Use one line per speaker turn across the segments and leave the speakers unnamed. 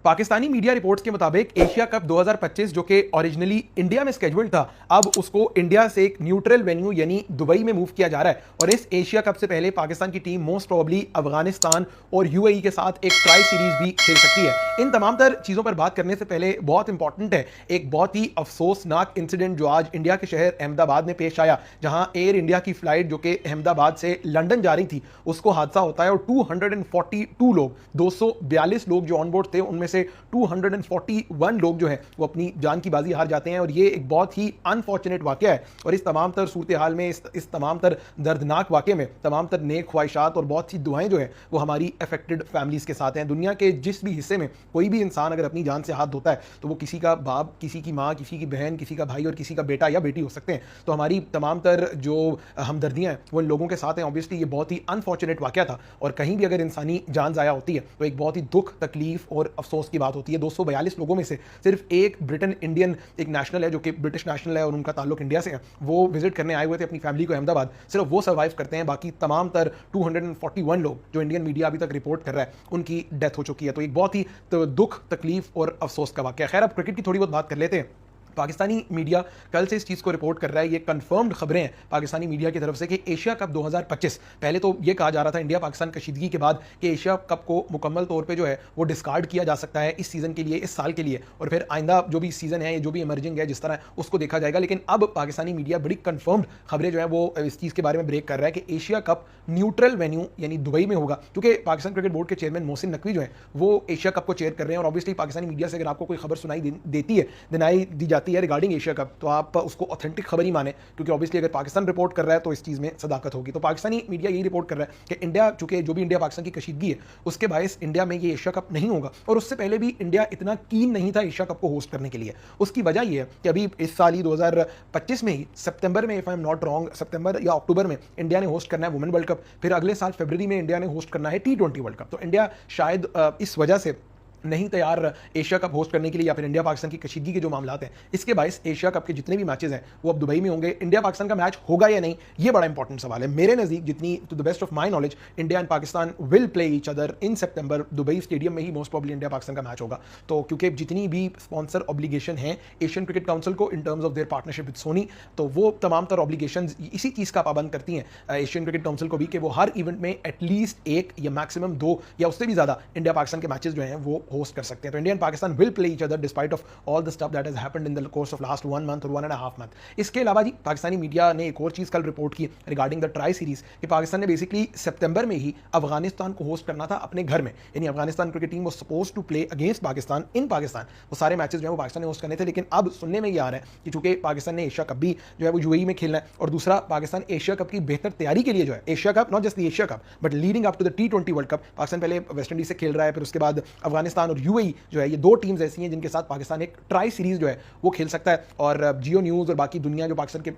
Pakistani media reports के मुताबिक Asia cup 2025 जो कि ओरिजिनली इंडिया में स्केड्यूल्ड था, अब उसको इंडिया से एक न्यूट्रल वेन्यू यानी दुबई में मूव किया जा रहा है। और इस एशिया कप से पहले पाकिस्तान की टीम मोस्ट प्रोबेबली अफगानिस्तान और यूएई के साथ एक ट्राई सीरीज भी खेल सकती है। इन तमाम तर चीज़ों पर बात करने से पहले बहुत इंपॉर्टेंट है एक बहुत ही अफसोसनाक इंसिडेंट जो आज इंडिया के शहर अहमदाबाद में पेश आया, जहां एयर इंडिया की फ्लाइट जो कि अहमदाबाद से लंदन जा रही थी उसको हादसा होता है और 242 लोग 242 लोग जो ऑन बोर्ड थे उनमें से 241 लोग जो है वो अपनी जान की बाजी हार जाते हैं। और ये एक बहुत ही अनफॉर्चुनेट वाकया है। और इस तमाम तर सूरत हाल में, इस तमाम तर दर्दनाक वाकये में तमाम तर नेक ख्वाहिशात और बहुत सी दुआएं जो है वो हमारी अफेक्टेड फैमिलीज के साथ हैं। दुनिया के जिस भी हिस्से में कोई भी इंसान अगर अपनी जान से हाथ धोता है तो वो किसी का बाप, किसी की माँ, किसी की बहन, किसी का भाई और किसी का बेटा या बेटी हो सकते हैं। तो हमारी तमाम तर जो हमदर्दियां हैं वो इन लोगों के साथ हैं। ऑब्वियसली ये बहुत ही अनफॉर्चुनेट वाकया था और कहीं भी अगर इंसानी जान ज़ाया होती है तो एक बहुत ही दुख, तकलीफ और अफसोस की बात होती है। 242 लोगों में से सिर्फ एक ब्रिटेन इंडियन एक नेशनल है जो कि ब्रिटिश नेशनल है और उनका ताल्लुक इंडिया से है, वो विजिट करने आए हुए थे अपनी फैमिली को अहमदाबाद, सिर्फ वो सर्वाइव करते हैं। बाकी तमाम तर 241 लोग जो इंडियन मीडिया अभी तक रिपोर्ट कर रहा है उनकी डेथ हो चुकी है। तो एक बहुत ही दुख, तकलीफ और अफसोस का वाकया। खैर, अब क्रिकेट की थोड़ी बहुत बात कर लेते हैं। पाकिस्तानी मीडिया कल से इस चीज़ को रिपोर्ट कर रहा है, ये कंफर्म्ड खबरें हैं पाकिस्तानी मीडिया की तरफ से कि एशिया कप 2025, पहले तो ये कहा जा रहा था इंडिया पाकिस्तान कशीदगी के बाद कि एशिया कप को मुकम्मल तौर पे जो है वो डिस्कार्ड किया जा सकता है इस सीज़न के लिए, इस साल के लिए, और फिर आइंदा जो भी सीज़न है, जो भी इमर्जिंग है, जिस तरह उसको देखा जाएगा। लेकिन अब पाकिस्तानी मीडिया बड़ी कंफर्म्ड खबरें जो है वो इस चीज़ के बारे में ब्रेक कर रहा है कि एशिया कप न्यूट्रल वेन्यू यानी दुबई में होगा, क्योंकि पाकिस्तान क्रिकेट बोर्ड के चेयरमैन मोहसिन नकवी जो है वो एशिया कप को चेयर कर रहे हैं। और ऑब्वियसली पाकिस्तानी मीडिया से अगर आपको कोई खबर सुनाई देती है, दिनाई दी जाती है रिगार्डिंग एशिया कप, तो आप उसको ऑथेंटिक खबर ही माने, क्योंकि ऑब्वियसली अगर पाकिस्तान रिपोर्ट कर रहा है तो इस चीज़ में सदाकत होगी। तो पाकिस्तानी मीडिया यही रिपोर्ट कर रहा है कि इंडिया, चूंकि जो भी इंडिया पाकिस्तान की कशीदगी है उसके बायस इंडिया में ये एशिया कप नहीं होगा। और उससे पहले भी इंडिया इतना कीन नहीं था एशिया कप को होस्ट करने के लिए। उसकी वजह यह है कि अभी इस साल ही 2025 में ही सितंबर में, if I am not wrong, सितंबर या अक्टूबर में इंडिया ने होस्ट करना है वुमेन वर्ल्ड कप। फिर अगले साल फरवरी में इंडिया ने होस्ट करना है T20 वर्ल्ड कप। तो इंडिया शायद इस वजह से नहीं तैयार एशिया कप होस्ट करने के लिए, या फिर इंडिया पाकिस्तान की कशीदगी के जो मामलात हैं इसके बायस एशिया कप के जितने भी मैचेस हैं वो अब दुबई में होंगे। इंडिया पाकिस्तान का मैच होगा या नहीं, ये बड़ा इंपॉर्टेंट सवाल है। मेरे नज़दीक, जितनी to the best of my knowledge, India and Pakistan will play each other in September. Dubai stadium में ही मोस्ट प्रॉब्ली इंडिया पाकिस्तान का मैच होगा। तो क्योंकि जितनी भी स्पॉन्सर ऑब्लिगेशन है एशियन क्रिकेट काउंसिल को in terms of their partnership with Sony, तो वो तमाम तर ऑब्लिगेशन इसी चीज़ का पाबंद करती हैं एशियन क्रिकेट काउंसिल को भी, कि वो हर इवेंट में एटलीस्ट एक या मैक्सिमम 2 या उससे भी ज़्यादा इंडिया पाकिस्तान के मैचेस जो हैं वो होस्ट कर सकते हैं। तो India and Pakistan will play each other despite of all the stuff that has happened in the course of last 1 month और 1.5 मंथ। इसके अलावा जी पाकिस्तानी मीडिया ने एक और चीज़ कल रिपोर्ट की रिगार्डिंग द ट्राई सीरीज कि पाकिस्तान ने बेसिकली सितंबर में ही अफगानिस्तान को होस्ट करना था अपने घर में, यानी अफगानिस्तान क्रिकेट टीम वो suppose to play against Pakistan in Pakistan. वो सारे मैचेस जो है वो पाकिस्तान ने होस्ट करने थे। लेकिन अब सुनने में ये आ रहा है कि चूंकि पाकिस्तान ने एशिया कप भी जो है वो यूएई में खेलना है, और दूसरा पाकिस्तान एशिया कप की बेहतर तैयारी के लिए जो है Asia cup, not just the Asia cup but leading up to the T20 world cup, Pakistan पहले वेस्ट इंडीज से खेल रहा है, फिर उसके बाद अफगानिस्तान और यूएई जो है ये दो टीम्स ऐसी हैं जिनके साथ पाकिस्तान एक ट्राई सीरीज जो है वो खेल सकता है। और जियो न्यूज़ और बाकी दुनिया जो पाकिस्तान के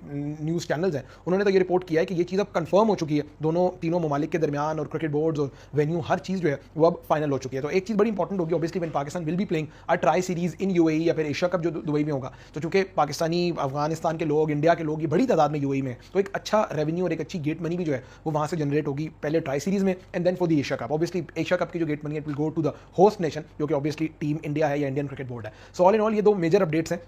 न्यूज़ चैनल्स हैं उन्होंने तो ये रिपोर्ट किया है कि ये चीज़ अब कंफर्म हो चुकी है तीनों ममालिक के दरमियान, और क्रिकेट बोर्ड्स और वेन्यू हर चीज़ जो है वो अब फाइनल हो चुकी है। तो एक चीज़ बड़ी इंपॉर्टेंट होगी, obviously when Pakistan will be playing a tri series in UAE या फिर एशिया कप जो दुबई में होगा, तो चूंकि पाकिस्तानी, अफगानिस्तान के लोग, इंडिया के लोग ये बड़ी तादाद में यूएई में, तो एक अच्छा रेवेन्यू और एक अच्छी गेट मनी भी जो है वो वहाँ से जनरेट होगी, पहले ट्राई सीरीज में and then for the Asia cup. Obviously Asia cup की जो गेट मनी है it will go to the host nation, जो कि ऑब्वियसली टीम इंडिया है या इंडियन क्रिकेट बोर्ड है। सो ऑल इन ऑल ये दो मेजर अपडेट्स हैं।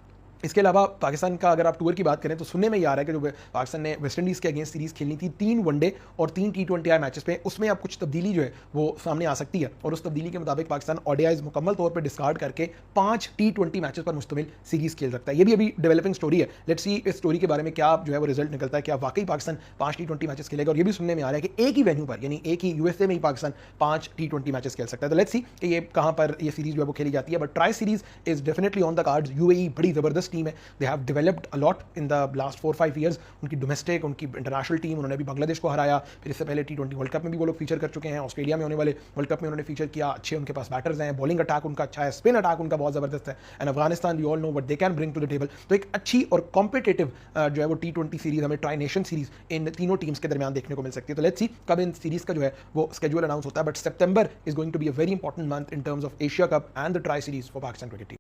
इसके अलावा पाकिस्तान का अगर आप टूर की बात करें तो सुनने में ये आ रहा है कि जो पाकिस्तान ने वेस्ट इंडीज़ के अगेंस्ट सीरीज़ खेलनी थी 3 वनडे और 3 T20 मैचेस पे, उसमें अब कुछ तब्दीली जो है वो सामने आ सकती है। और उस तब्दीली के मुताबिक पाकिस्तान ODIs मुकम्मल तौर पर डिस्कार्ड करके 5 T20 मैचेस पर मुश्तमिल सीरीज़ खेल सकता है। ये भी अभी डेवलपिंग स्टोरी है। लेट्स सी इस स्टोरी के बारे में क्या जो है वो रिजल्ट निकलता है, क्या वाकई पाकिस्तान 5 T20 मैचेस खेलेगा। और ये भी सुनने में आ रहा है कि एक ही वेन्यू पर, यानी एक ही यूएसए में ही पाकिस्तान 5 T20 मैचेस खेल सकता है। तो लेट्स सी कि ये कहाँ पर ये सीरीज़ जो है वो खेली जाती है। But try series is definitely on the cards. UAE बड़ी ज़बरदस्त टीम है, they have developed a lot in the last 4-5 years. उनकी डोमेस्टिक, उनकी इंटरनेशनल टीम, उन्होंने भी बांग्लादेश को हराया, फिर इससे पहले T20 वर्ल्ड कप में भी वो लोग फीचर कर चुके हैं, ऑस्ट्रेलिया में होने वाले वर्ल्ड कप में उन्होंने फीचर किया। अच्छे उनके पास बैटर्स हैं, बॉलिंग अटैक उनका अच्छा है, स्पिन अटैक उनका बहुत ज़बरदस्त है। And Afghanistan we all know what they can bring to the table. तो एक अच्छी और कॉम्पिटेटिव जो है वो T20 सीरीज हमें ट्राई नेशन सीरीज इन तीनों टीम्स के दरमियान देखने को मिल सकती है। तो लेट्स सी कब इन सीरीज का जो है वो स्केड्यूल अनाउंस होता है। But September is going to be a very important month in terms of Asia cup and the tri series for Pakistan cricket team.